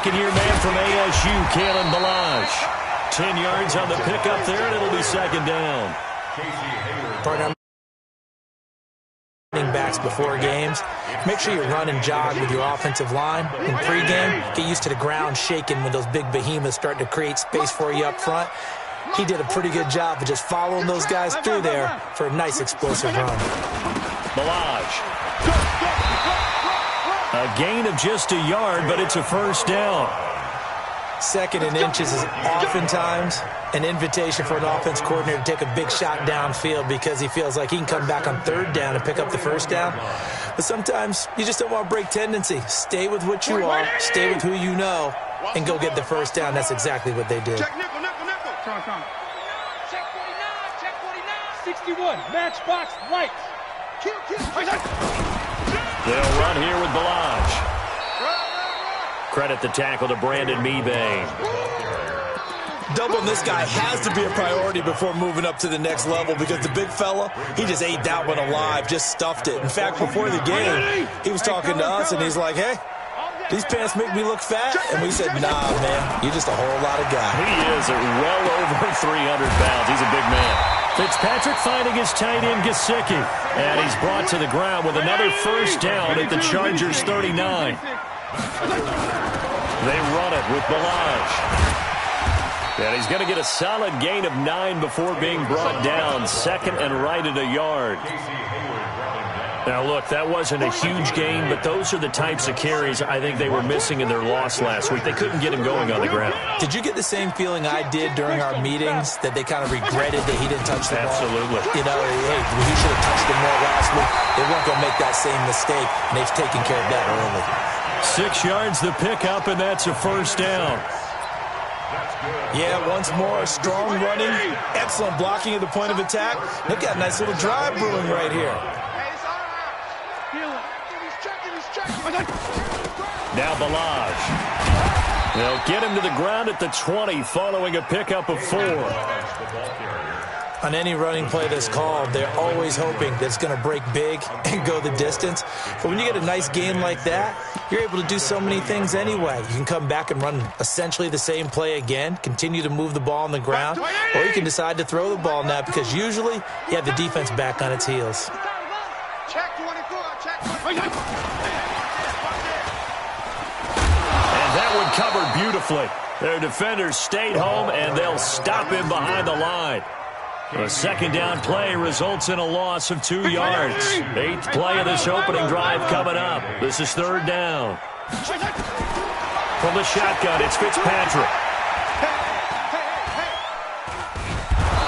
second-year man from ASU, Kalen Ballage. 10 yards on the pickup there, and it'll be second down. Partner, running backs before games, make sure you run and jog with your offensive line. In pregame, get used to the ground shaking when those big behemoths start to create space for you up front. He did a pretty good job of just following those guys through there for a nice explosive run. Ballage. A gain of just a yard, but it's a first down. Second and inches is oftentimes an invitation for an offense coordinator to take a big shot downfield because he feels like he can come back on third down and pick up the first down. But sometimes you just don't want to break tendency. Stay with what you are, stay with who you know, and go get the first down. That's exactly what they did. Check nickel. Check 49. 61. Matchbox lights. They'll run here with Ballage. Credit the tackle to Brandon Mebane. Doubling this guy has to be a priority before moving up to the next level because the big fella, he just ate that one alive, just stuffed it. In fact, before the game, he was talking to us, and he's like, hey, these pants make me look fat? And we said, nah, man, you're just a whole lot of guy. He is well over 300 pounds. He's a big man. Fitzpatrick finding his tight end, Gesicki. And he's brought to the ground with another first down at the Chargers' 39. They run it with Ballage. And he's going to get a solid gain of 9 before being brought down. Second and right at a yard. Now, look, that wasn't a huge gain, but those are the types of carries I think they were missing in their loss last week. They couldn't get him going on the ground. Did you get the same feeling I did during our meetings, that they kind of regretted that he didn't touch the ball? Absolutely. You know, hey, he should have touched it more last week. They weren't going to make that same mistake, and they've taken care of that early. 6 yards the pickup, and that's a first down. Yeah, once more, strong running, excellent blocking at the point of attack. They've got a nice little drive brewing right here. Now Ballage. They'll get him to the ground at the 20 following a pickup of 4. On any running play that's called, they're always hoping that it's going to break big and go the distance. But when you get a nice gain like that, you're able to do so many things anyway. You can come back and run essentially the same play again, continue to move the ball on the ground, or you can decide to throw the ball now because usually you have the defense back on its heels. Check 24. Check 24. And that one covered beautifully. Their defenders stayed home, and they'll stop him behind the line. A second down play results in a loss of 2 yards. 8th play of this opening drive coming up. This is third down. From the shotgun, it's Fitzpatrick.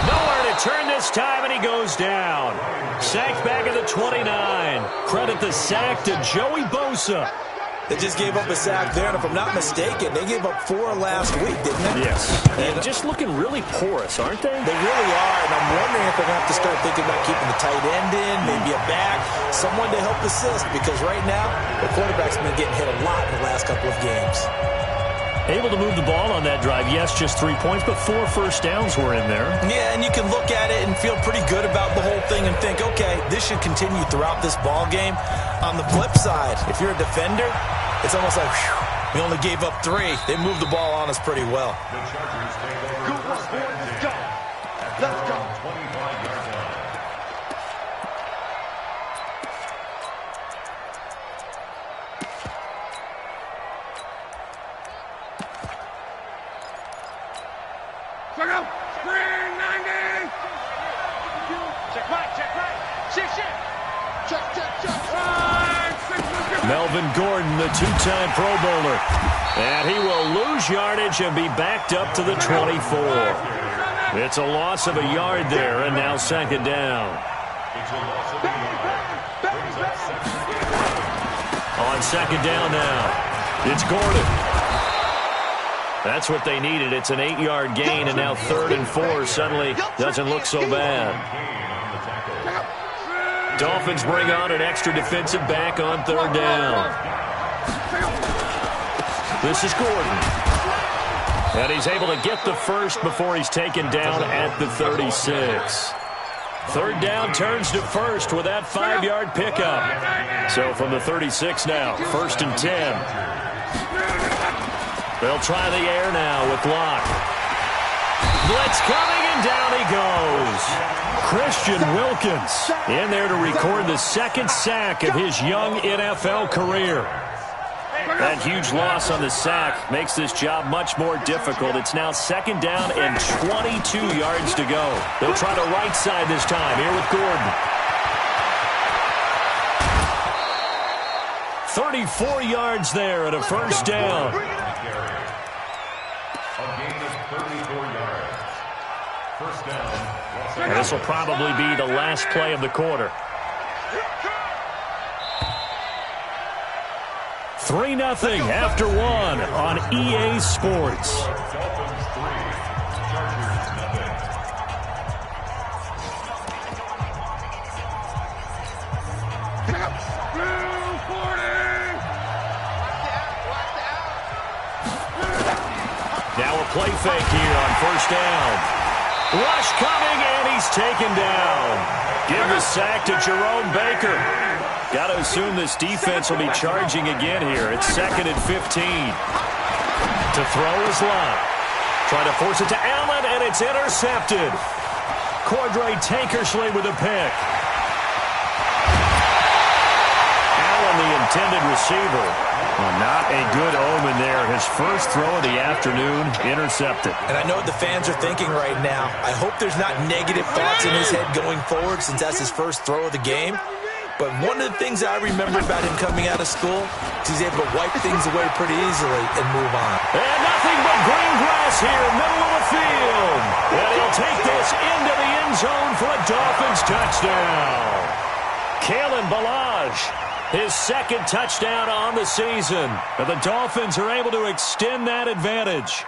Nowhere to turn this time, and he goes down. Sacked back at the 29. Credit the sack to Joey Bosa. They just gave up a sack there, and if I'm not mistaken, they gave up 4 last week, didn't they? Yes. And just looking really porous, aren't they? They really are, and I'm wondering if they're going to have to start thinking about keeping the tight end in, maybe a back, someone to help assist, because right now, the quarterback's been getting hit a lot in the last couple of games. Able to move the ball on that drive. Yes, just 3 points, but 4 first downs were in there. Yeah, and you can look at it and feel pretty good about the whole thing and think, okay, this should continue throughout this ball game. On the flip side, if you're a defender, it's almost like, whew, we only gave up 3. They moved the ball on us pretty well. Let's go. Check out. Spring 90. Check right. Check. Melvin Gordon, the 2-time Pro Bowler. And he will lose yardage and be backed up to the 24. It's a loss of a yard there, and now second down. On second down now, it's Gordon. That's what they needed. It's an 8-yard gain, and now 3rd and 4 suddenly doesn't look so bad. Dolphins bring on an extra defensive back on 3rd down. This is Gordon. And he's able to get the first before he's taken down at the 36. 3rd down turns to 1st with that 5-yard pickup. So from the 36 now, 1st and 10. They'll try the air now with Locke. Blitz coming, and down he goes. Christian Wilkins in there to record the second sack of his young NFL career. That huge loss on the sack makes this job much more difficult. It's now second down and 22 yards to go. They'll try the right side this time, here with Gordon. 34 yards there and a first down. And this will probably be the last play of the quarter. 3-0 after one on EA Sports. Now a play fake here on first down. Rush coming, and he's taken down. Give the sack to Jerome Baker. Got to assume this defense will be charging again here. It's 2nd and 15. To throw is Locke. Try to force it to Allen, and it's intercepted. Cordray Tankersley with a pick. Allen, the intended receiver. Well, not a good omen there. His first throw of the afternoon intercepted. And I know what the fans are thinking right now. I hope there's not negative thoughts in his head going forward since that's his first throw of the game. But one of the things I remember about him coming out of school is he's able to wipe things away pretty easily and move on. And nothing but green grass here, middle of the field. And he'll take this into the end zone for a Dolphins touchdown. Kalen Ballage, his second touchdown on the season. But the Dolphins are able to extend that advantage.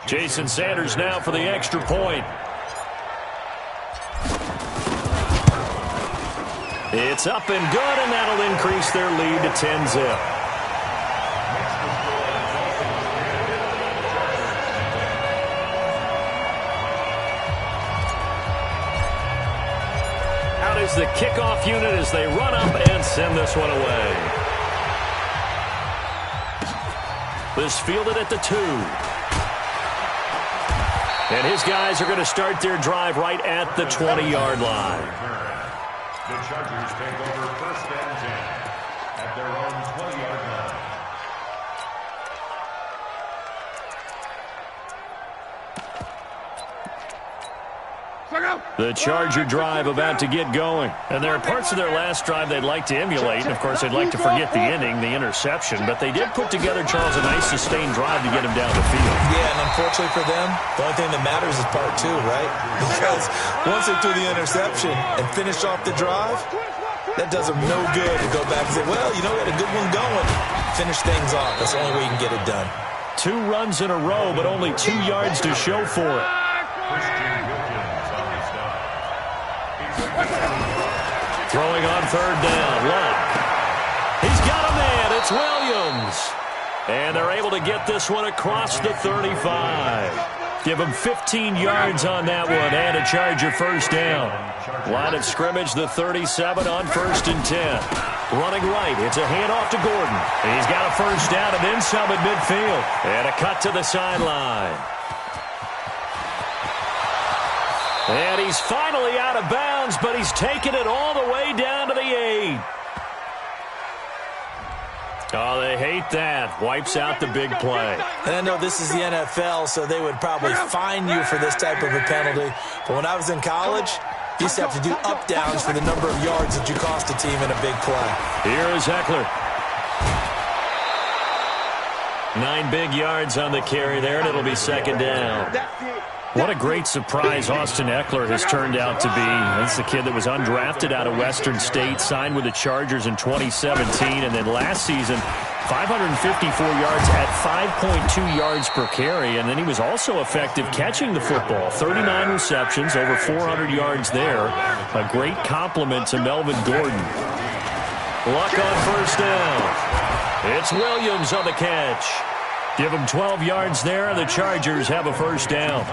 Jason Sanders now for the extra point. It's up and good, and that'll increase their lead to 10-zip. Out is the kickoff unit as they run up and send this one away. This fielded at the 2. And his guys are going to start their drive right at the 20-yard line. The Chargers take over 1st and 10 at their own 20-yard line. The Charger drive about to get going. And there are parts of their last drive they'd like to emulate. And, of course, they'd like to forget the ending, the interception. But they did put together, Charles, a nice sustained drive to get him down the field. Yeah, and unfortunately for them, the only thing that matters is part 2, right? Because once they threw the interception and finished off the drive, that does them no good to go back and say, well, you know, we had a good one going. Finish things off. That's the only way you can get it done. 2 runs in a row, but only 2 yards to show for it. Throwing on 3rd down. Locke. He's got a man. It's Williams. And they're able to get this one across the 35. Give him 15 yards on that one and a Charger first down. Line of scrimmage, the 37 on 1st and 10. Running right. It's a handoff to Gordon. He's got a first down and then some at midfield. And a cut to the sideline. And he's finally out of bounds, but he's taken it all the way down to the 8. Oh, they hate that. Wipes out the big play. And I know this is the NFL, so they would probably fine you for this type of a penalty. But when I was in college, you used to have to do up-downs for the number of yards that you cost a team in a big play. Here is Eckler. 9 big yards on the carry there, and it'll be 2nd down. What a great surprise Austin Eckler has turned out to be. That's the kid that was undrafted out of Western State, signed with the Chargers in 2017, and then last season, 554 yards at 5.2 yards per carry, and then he was also effective catching the football. 39 receptions, over 400 yards there. A great compliment to Melvin Gordon. Luck on first down. It's Williams on the catch. Give them 12 yards there, and the Chargers have a first down.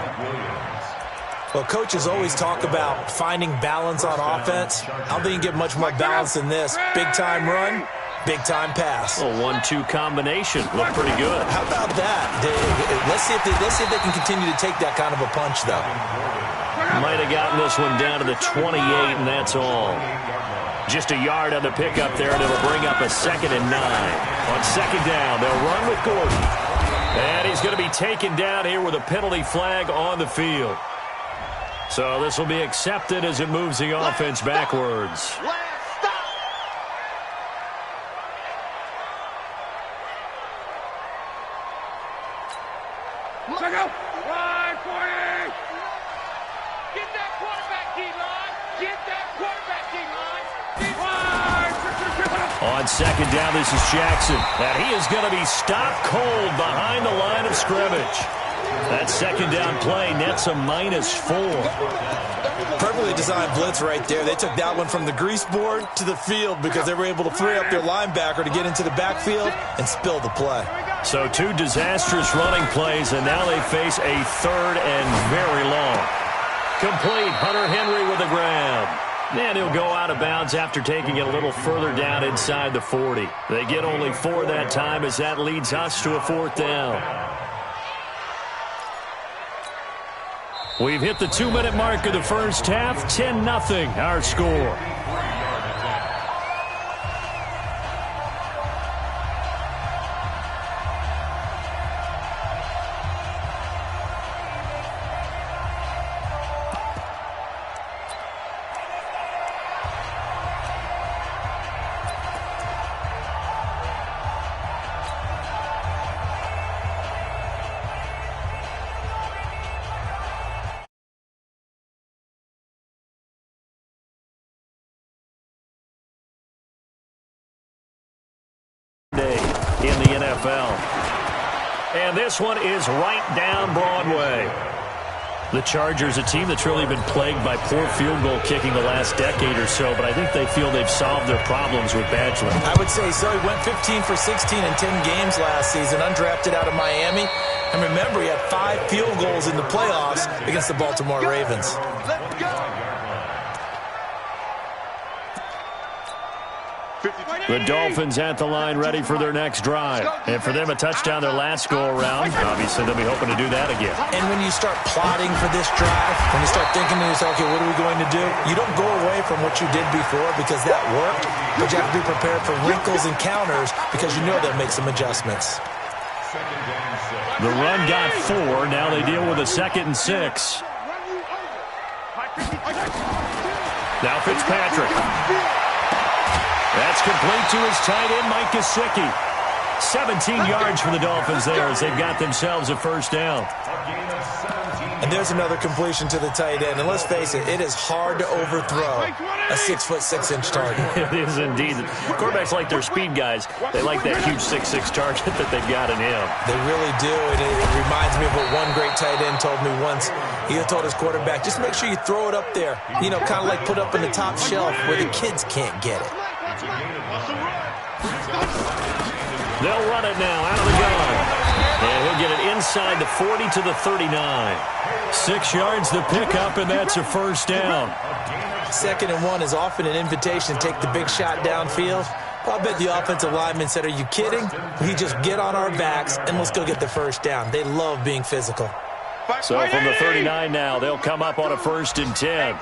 Well, coaches always talk about finding balance on offense. I don't think you can get much more balance than this. Big-time run, Big-time pass. A 1-2 combination. Looked pretty good. How about that? Let's see if they can continue to take that kind of a punch, though. Might have gotten this one down to the 28, and that's all. Just a yard on the pickup there, and it'll bring up a 2nd and 9. On 2nd down, they'll run with Gordon. And he's going to be taken down here with a penalty flag on the field. So this will be accepted as it moves the offense backwards. Check out. Line 40. Get that quarterback, D-line. Get that quarterback, D-line. On 2nd down, this is Jackson. And he is going to be stopped cold behind the line of scrimmage. That 2nd down play nets a -4. Perfectly designed blitz right there. They took that one from the grease board to the field because they were able to free up their linebacker to get into the backfield and spill the play. So 2 disastrous running plays, and now they face a 3rd and very long. Complete. Hunter Henry with a grab. And he'll go out of bounds after taking it a little further down inside the 40. They get only 4 that time as that leads us to a 4th down. We've hit the 2-minute mark of the first half. 10-0 our score. In the NFL. And this one is right down Broadway. The Chargers, a team that's really been plagued by poor field goal kicking the last decade or so, but I think they feel they've solved their problems with Badgley. I would say so. He went 15 for 16 in 10 games last season, undrafted out of Miami. And remember, he had 5 field goals in the playoffs against the Baltimore Ravens. Let's go. The Dolphins at the line ready for their next drive. And for them, a touchdown their last go-around. Obviously, they'll be hoping to do that again. And when you start plotting for this drive, when you start thinking to yourself, okay, what are we going to do? You don't go away from what you did before because that worked, but you have to be prepared for wrinkles and counters because you know they'll make some adjustments. The run got 4. Now they deal with a 2nd and 6. Now Fitzpatrick. That's complete to his tight end, Mike Gesicki. 17 yards for the Dolphins there as they've got themselves a 1st down. And there's another completion to the tight end. And let's face it, it is hard to overthrow a 6'6" target. It is indeed. Quarterbacks like their speed guys. They like that huge 6'6" target that they've got in him. They really do. And it reminds me of what one great tight end told me once. He told his quarterback, just make sure you throw it up there. You know, kind of like put up in the top shelf where the kids can't get it. They'll run it now out of the gun. And he'll get it inside the 40 to the 39. 6 yards the pickup, and that's a 1st down. 2nd and 1 is often an invitation to take the big shot downfield. Well, I bet the offensive lineman said, are you kidding? We just get on our backs and let's go get the 1st down. They love being physical. So from the 39 now, they'll come up on a 1st and 10.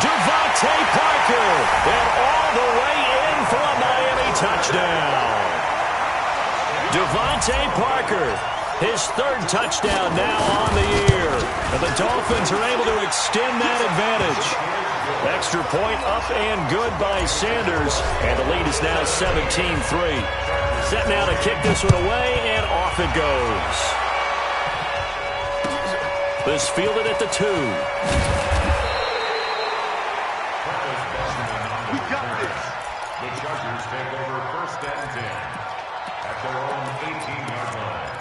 DeVante Parker, and all the way in for a Miami touchdown. DeVante Parker, his 3rd touchdown now on the year. And the Dolphins are able to extend that advantage. Extra point up and good by Sanders, and the lead is now 17-3. Set now to kick this one away, and off it goes. This fielded at the 2. We got this. The Chargers take over 1st and 10 at their own 18-yard line.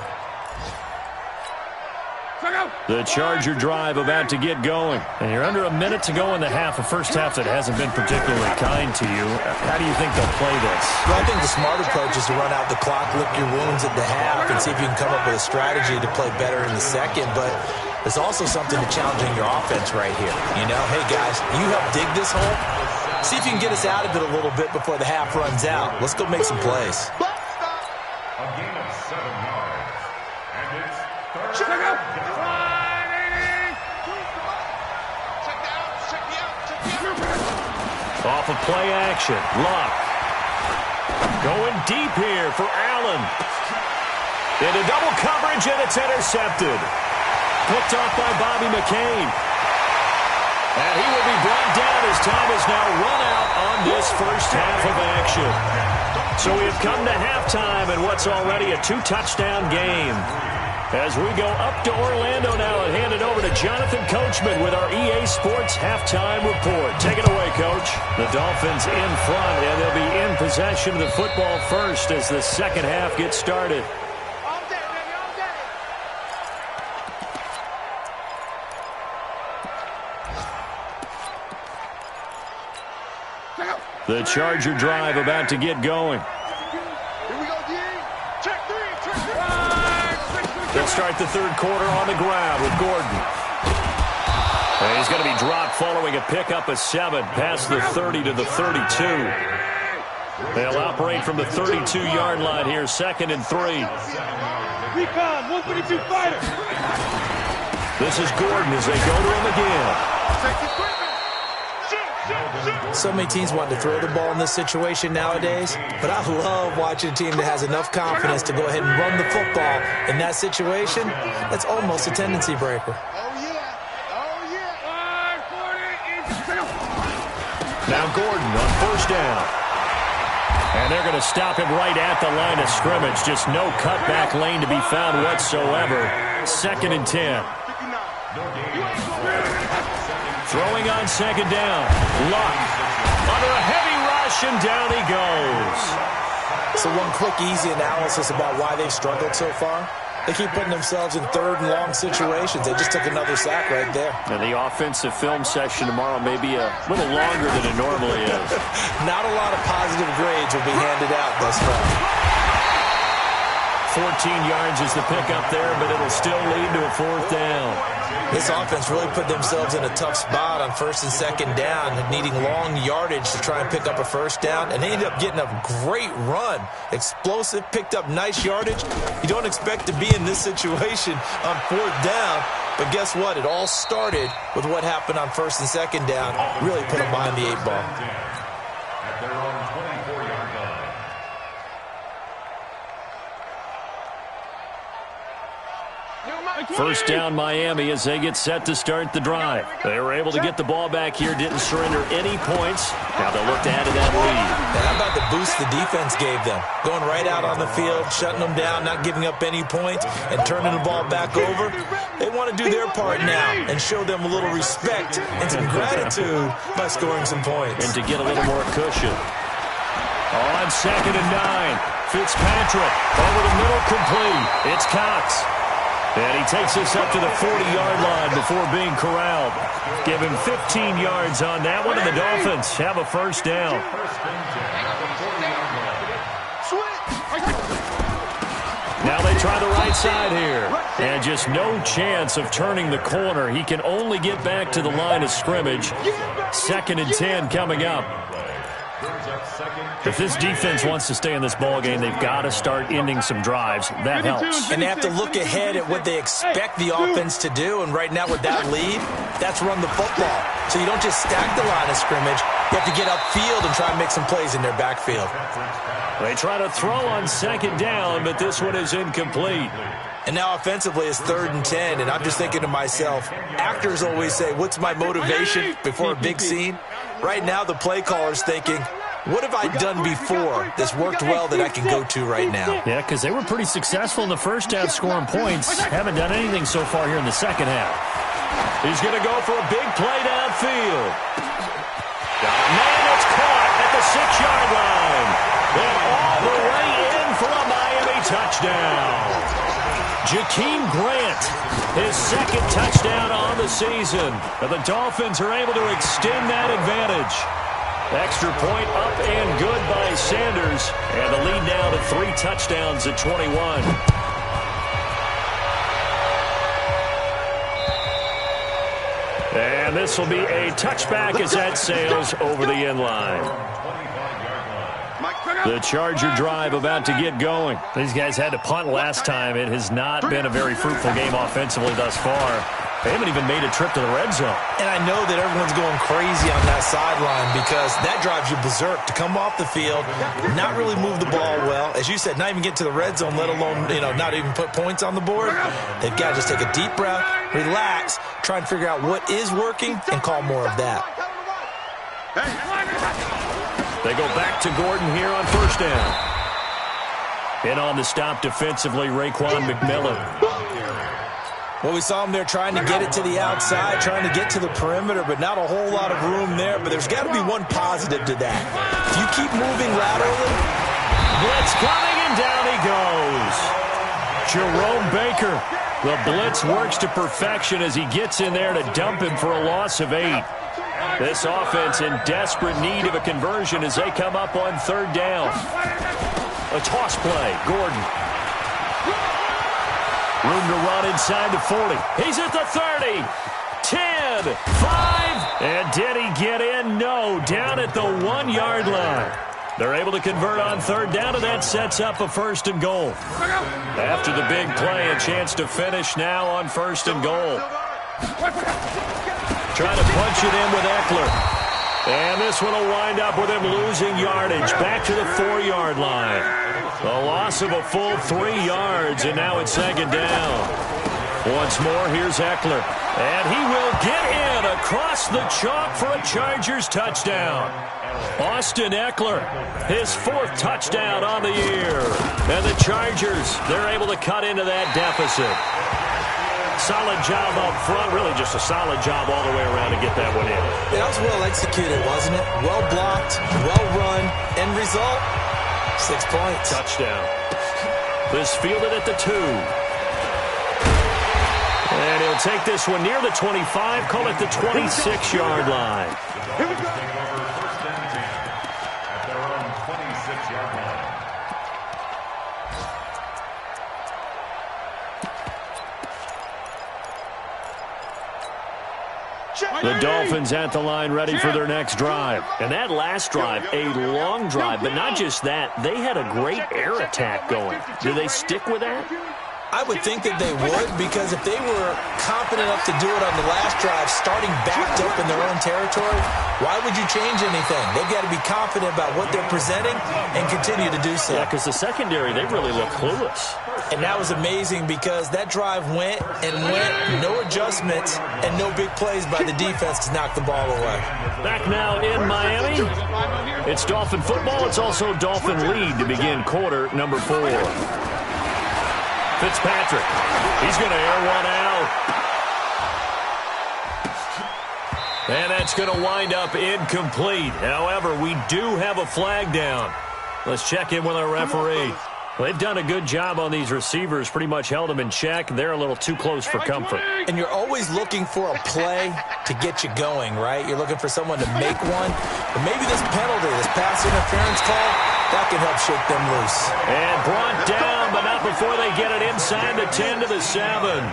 The Charger drive about to get going. And you're under a minute to go in the half, a first half that hasn't been particularly kind to you. How do you think they'll play this? Well, I think the smart approach is to run out the clock, lick your wounds at the half, and see if you can come up with a strategy to play better in the 2nd. But there's also something to challenging your offense right here. You know, hey, guys, you help dig this hole. See if you can get us out of it a little bit before the half runs out. Let's go make some plays. A gain of 7 yards. And it's third down. Off of play action, Luck. Going deep here for Allen. Into double coverage, and it's intercepted. Picked off by Bobby McCain. And he will be brought down as time is now run out on this first half of action. So we have come to halftime in what's already a 2-touchdown game. As we go up to Orlando now and hand it over to Jonathan Coachman with our EA Sports Halftime Report. Take it away, Coach. The Dolphins in front, and they'll be in possession of the football first as the second half gets started. The Charger drive about to get going. Here we go, D. Check three. They'll start the third quarter on the ground with Gordon. And he's going to be dropped following a pickup of 7 past the 30 to the 32. They'll operate from the 32-yard line here, 2nd and 3. Recon, 132 fighter. This is Gordon as they go to him again. So many teams want to throw the ball in this situation nowadays, but I love watching a team that has enough confidence to go ahead and run the football. In that situation, that's almost a tendency breaker. Now Gordon on first down. And they're going to stop him right at the line of scrimmage. Just no cutback lane to be found whatsoever. 2nd and 10. Throwing on 2nd down. Luck under a heavy rush, and down he goes. So one quick, easy analysis about why they've struggled so far. They keep putting themselves in 3rd and long situations. They just took another sack right there. And the offensive film session tomorrow may be a little longer than it normally is. Not a lot of positive grades will be handed out thus far. 14 yards is the pickup there, but it'll still lead to a 4th down. This offense really put themselves in a tough spot on 1st and 2nd down, needing long yardage to try and pick up a 1st down, and they ended up getting a great run. Explosive, picked up nice yardage. You don't expect to be in this situation on 4th down, but guess what? It all started with what happened on 1st and 2nd down. Really put them behind the 8 ball. At their own 24-yard line. First down Miami as they get set to start the drive. They were able to get the ball back here, didn't surrender any points. Now they'll look to add to that lead. And how about the boost the defense gave them? Going right out on the field, shutting them down, not giving up any points, and turning the ball back over. They want to do their part now and show them a little respect and some gratitude by scoring some points. And to get a little more cushion. On 2nd and 9, Fitzpatrick over the middle, complete. It's Cox. And he takes us up to the 40-yard line before being corralled. Give him 15 yards on that one, and the Dolphins have a 1st down. Now they try the right side here. And just no chance of turning the corner. He can only get back to the line of scrimmage. 2nd and 10 coming up. If this defense wants to stay in this ballgame, they've got to start ending some drives. That helps. And they have to look ahead at what they expect the offense to do. And right now with that lead, that's run the football. So you don't just stack the line of scrimmage. You have to get upfield and try and make some plays in their backfield. They try to throw on 2nd down, but this one is incomplete. And now offensively it's 3rd and 10. And I'm just thinking to myself, actors always say, what's my motivation before a big scene? Right now the play caller's thinking, what have I done before that's worked well that I can go to right now? Yeah, because they were pretty successful in the first half scoring points. Haven't done anything so far here in the second half. He's going to go for a big play downfield. Man, it's caught at the 6-yard line. And all the way in for a Miami touchdown. Jakeem Grant, his 2nd touchdown on the season. And the Dolphins are able to extend that advantage. Extra point up and good by Sanders. And the lead now to 3 touchdowns at 21. And this will be a touchback as that sails over the end line. The Charger drive about to get going. These guys had to punt last time. It has not been a very fruitful game offensively thus far. They haven't even made a trip to the red zone. And I know that everyone's going crazy on that sideline because that drives you berserk to come off the field, not really move the ball well. As you said, not even get to the red zone, let alone, not even put points on the board. They've got to just take a deep breath, relax, try and figure out what is working, and call more of that. They go back to Gordon here on first down. In on the stop defensively, Raekwon McMillan. Well, we saw him there trying to get it to the outside, trying to get to the perimeter, but not a whole lot of room there. But there's got to be one positive to that. If you keep moving laterally, blitz coming, and down he goes. Jerome Baker. The blitz works to perfection as he gets in there to dump him for a loss of 8. This offense in desperate need of a conversion as they come up on third down. A toss play, Gordon. Room to run inside the 40. He's at the 30. 10, 5, and did he get in? No, down at the 1-yard line. They're able to convert on third down, and that sets up a first and goal. After the big play, a chance to finish now on first and goal. Trying to punch it in with Eckler. And this one will wind up with him losing yardage back to the 4-yard line. A loss of a full 3 yards, and now it's second down. Once more, here's Eckler. And he will get in across the chalk for a Chargers touchdown. Austin Eckler, his 4th touchdown on the year. And the Chargers, they're able to cut into that deficit. Solid job up front, really just a solid job all the way around to get that one in. That was well executed, wasn't it? Well blocked, well run, end result, 6 points. Touchdown. This fielded at the 2. And he'll take this one near the 25, call it the 26-yard line. Here we go. First and 10 at their own 26-yard line. The Dolphins at the line ready for their next drive. And that last drive, a long drive, but not just that. They had a great air attack going. Do they stick with that? I would think that they would, because if they were confident enough to do it on the last drive, starting backed up in their own territory, why would you change anything? They've got to be confident about what they're presenting and continue to do so. Yeah, because the secondary, they really look clueless. And that was amazing because that drive went and went, no adjustments, and no big plays by the defense to knock the ball away. Back now in Miami, it's Dolphin football. It's also Dolphin lead to begin quarter number 4. Fitzpatrick, he's going to air one out. And that's going to wind up incomplete. However, we do have a flag down. Let's check in with our referee. Well, they've done a good job on these receivers, pretty much held them in check. They're a little too close for comfort. And you're always looking for a play to get you going, right? You're looking for someone to make one. But maybe this penalty, this pass interference call, that can help shake them loose. And brought down, but not before they get it inside the 10 to the 7.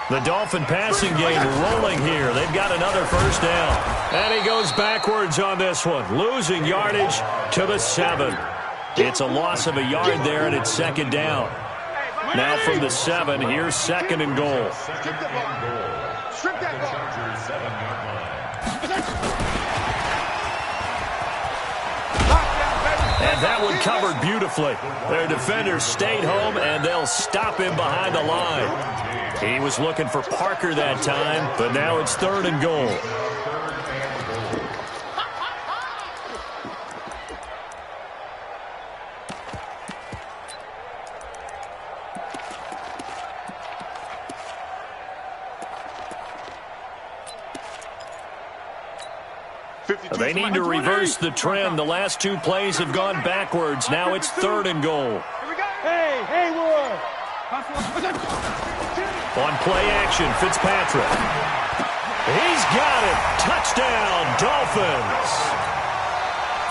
The Dolphin passing game rolling here. They've got another first down. And he goes backwards on this one, losing yardage to the 7. It's a loss of a yard there, and it's second down. Now from the 7, here's second and goal. And that one covered beautifully. Their defenders stayed home, and they'll stop him behind the line. He was looking for Parker that time, but now it's third and goal. They need to reverse the trend. The last 2 plays have gone backwards. Now it's third and goal. Hey, Haywood. On play action, Fitzpatrick. He's got it. Touchdown, Dolphins.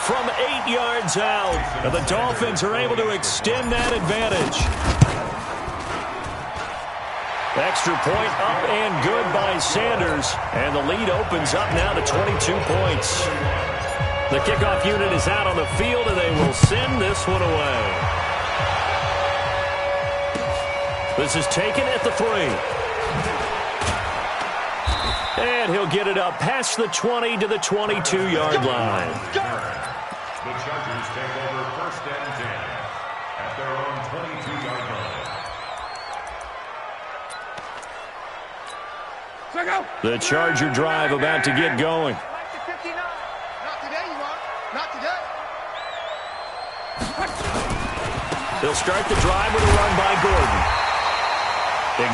From 8 yards out, the Dolphins are able to extend that advantage. Extra point up and good by Sanders. And the lead opens up now to 22 points. The kickoff unit is out on the field, and they will send this one away. This is taken at the 3. And he'll get it up past the 20 to the 22-yard line. The Chargers take over 1st and 10 at their own 22-yard line. The Charger drive about to get going. They'll start the drive with a run by Gordon.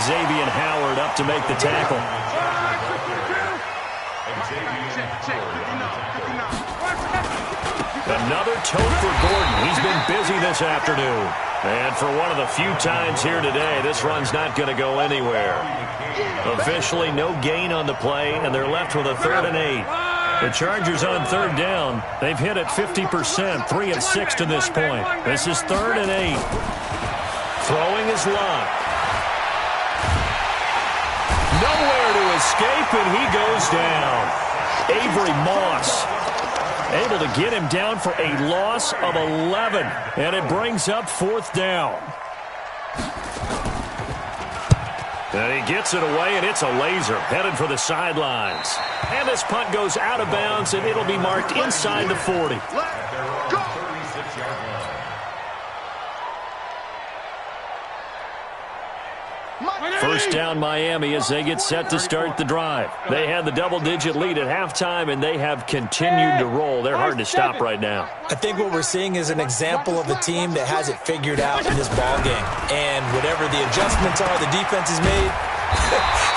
Xavier Howard up to make the tackle. Another tote for Gordon. He's been busy this afternoon. And for one of the few times here today, this run's not going to go anywhere. Officially, no gain on the play, and they're left with a 3rd and 8. The Chargers on 3rd down. They've hit it 50%, 3 of 6 to this point. This is 3rd and 8. Throwing is Locke. Nowhere to escape, and he goes down. Avery Moss able to get him down for a loss of 11, and it brings up 4th down. And he gets it away, and it's a laser headed for the sidelines. And this punt goes out of bounds, and it'll be marked inside the 40. First down Miami as they get set to start the drive. They had the double-digit lead at halftime, and they have continued to roll. They're hard to stop right now. I think what we're seeing is an example of a team that has it figured out in this ball game. And whatever the adjustments are the defense has made,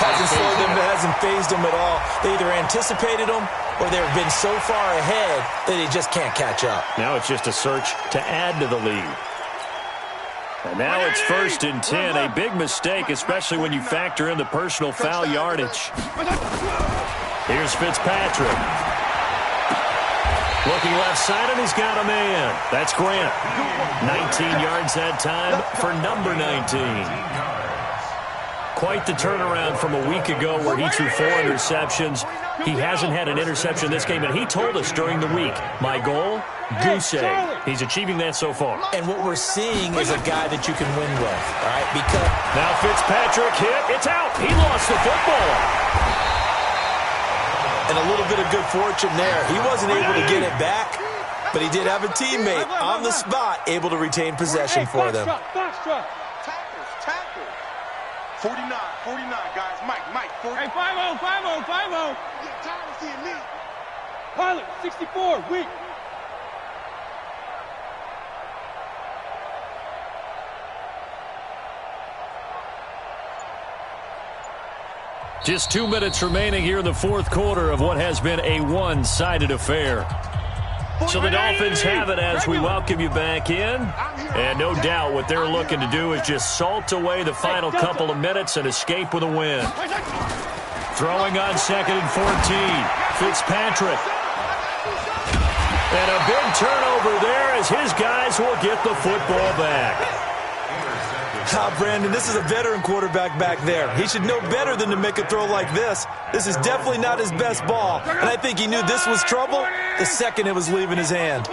hasn't slowed them, hasn't phased them at all. They either anticipated them or they've been so far ahead that they just can't catch up. Now it's just a search to add to the lead. And now it's 1st and 10. A big mistake, especially when you factor in the personal foul yardage. Here's Fitzpatrick. Looking left side, and he's got a man. That's Grant. 19 yards that time for number 19. Quite the turnaround from a week ago where he threw 4 interceptions. He hasn't had an interception this game, and he told us during the week, my goal, goose egg. He's achieving that so far. And what we're seeing is a guy that you can win with, all right? Because now Fitzpatrick hit. It's out. He lost the football. And a little bit of good fortune there. He wasn't able to get it back, but he did have a teammate on the spot able to retain possession for them. Tackle. 49, guys. Mike, 40. Hey, 5-0. Yeah, tired of seeing me. Pilot, 64, weak. Just 2 minutes remaining here in the 4th quarter of what has been a one-sided affair. So the Dolphins have it as we welcome you back in. And no doubt what they're looking to do is just salt away the final couple of minutes and escape with a win. Throwing on 2nd and 14. Fitzpatrick. And a big turnover there as his guys will get the football back. Brandon, this is a veteran quarterback back there. He should know better than to make a throw like this. This is definitely not his best ball, and I think he knew this was trouble the second it was leaving his hand.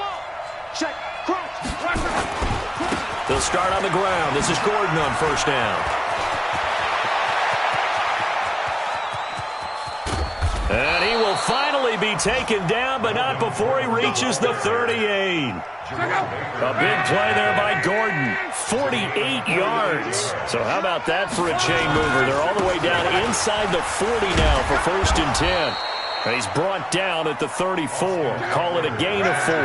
They'll start on the ground. This is Gordon on 1st down. And he will finally be taken down, but not before he reaches the 38. A big play there by Gordon. 48 yards. So how about that for a chain mover? They're all the way down inside the 40 now for 1st and 10. And he's brought down at the 34. Call it a gain of 4.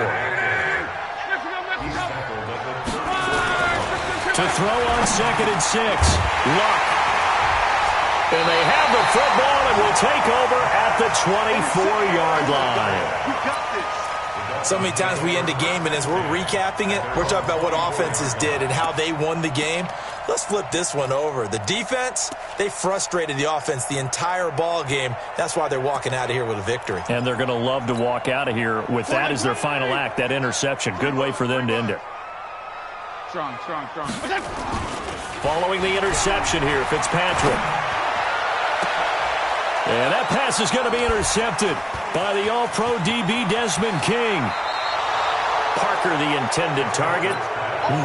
To throw on 2nd and 6. Luck. And they have the football and will take over at the 24-yard line. So many times we end a game, and as we're recapping it, we're talking about what offenses did and how they won the game. Let's flip this one over. The defense, they frustrated the offense the entire ball game. That's why they're walking out of here with a victory. And they're going to love to walk out of here with that as their final act, that interception. Good way for them to end it. Strong. Following the interception here, Fitzpatrick. And that pass is going to be intercepted by the All-Pro DB Desmond King. Parker, the intended target.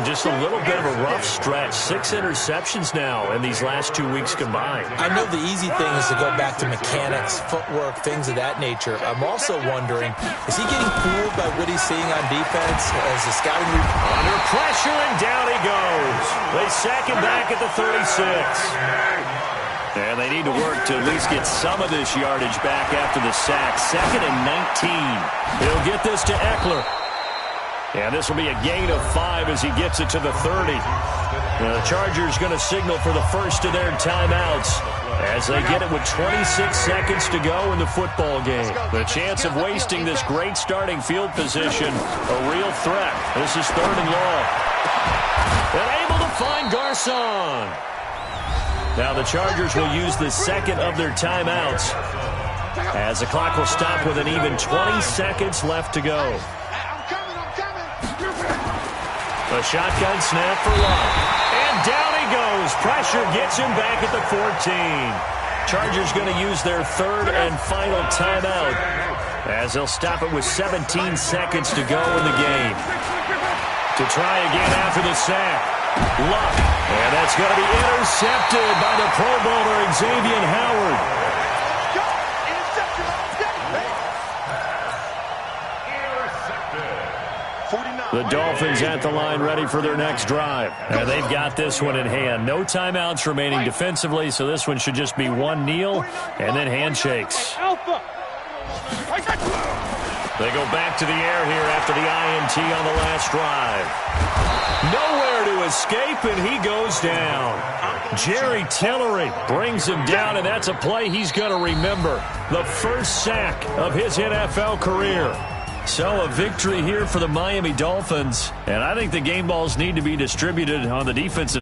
Just a little bit of a rough stretch. 6 interceptions now in these last 2 weeks combined. I know the easy thing is to go back to mechanics, footwork, things of that nature. I'm also wondering, is he getting fooled by what he's seeing on defense as the scouting report? Under pressure, and down he goes. They sack him back at the 36. And they need to work to at least get some of this yardage back after the sack. 2nd and 19. He'll get this to Eckler. And this will be a gain of 5 as he gets it to the 30. The Chargers going to signal for the first of their timeouts as they get it with 26 seconds to go in the football game. The chance of wasting this great starting field position, a real threat. This is 3rd and long. And able to find Garcon. Now the Chargers will use the second of their timeouts as the clock will stop with an even 20 seconds left to go. A shotgun snap for Love. And down he goes. Pressure gets him back at the 14. Chargers going to use their 3rd and final timeout as they'll stop it with 17 seconds to go in the game. To try again after the sack. Luck. And that's going to be intercepted by the Pro Bowler Xavier Howard. The Dolphins at the line ready for their next drive. And they've got this one in hand. No timeouts remaining defensively, so this one should just be one kneel and then handshakes. They go back to the air here after the INT on the last drive. Nowhere to escape, and he goes down. Jerry Tillery brings him down, and that's a play he's going to remember. The first sack of his NFL career. So a victory here for the Miami Dolphins, and I think the game balls need to be distributed on the defensive